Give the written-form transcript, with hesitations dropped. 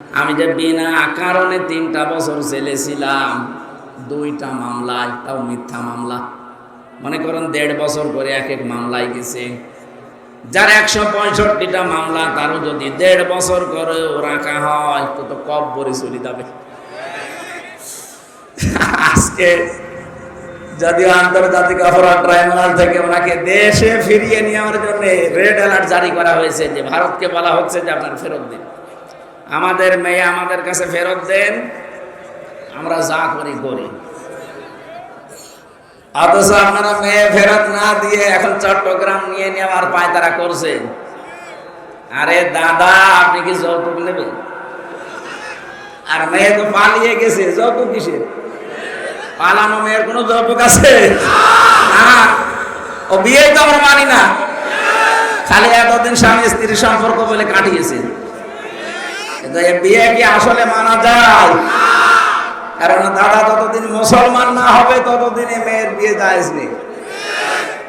আমি যে বিনা কারণে 3টা বছর জেলে ছিলাম, 2টা মামলা, একটাও মিথ্যা মামলা। মনে করেন 1.5 বছর করে এক এক মামলায় গেছে। যার 165টা মামলা, তারও যদি 1.5 বছর করে রাখা হয় তো কব্বরে চলে যাবে। আজকে যদিও আন্তর্জাতিক অপরাধ ট্রাইব্যুনাল থেকে ওনাকে দেশে ফিরিয়ে নেওয়ার জন্য রেড অ্যালার্ট জারি করা হয়েছে, যে ভারতকে বলা হচ্ছে যে আপনার ফেরত দিন, আমাদের মেয়ে আমাদের কাছে ফেরত দেন, আমরা যা করি করি। অথচ আপনারা মেয়ে ফেরত না দিয়ে এখন চট্টগ্রাম নিয়ে নেওয়ার পায়তারা করছেন। আরে দাদা, আপনি কি যৌতুক নেবেন? আর মেয়ে তো পালিয়ে গেছে, যৌতুক কিসের? পালানো মেয়ের কোনো যৌতুক আছে? না, ও বিয়ে তো আমরা মানি না, খালি এতদিন স্বামী স্ত্রীর সম্পর্ক বলে কাটিয়েছে। বিয়ে কি আসলে মানা যায়? কারণ দাদা, ততদিন মুসলমান না হবে ততদিনে মেয়ের বিয়ে জায়েজ নেই।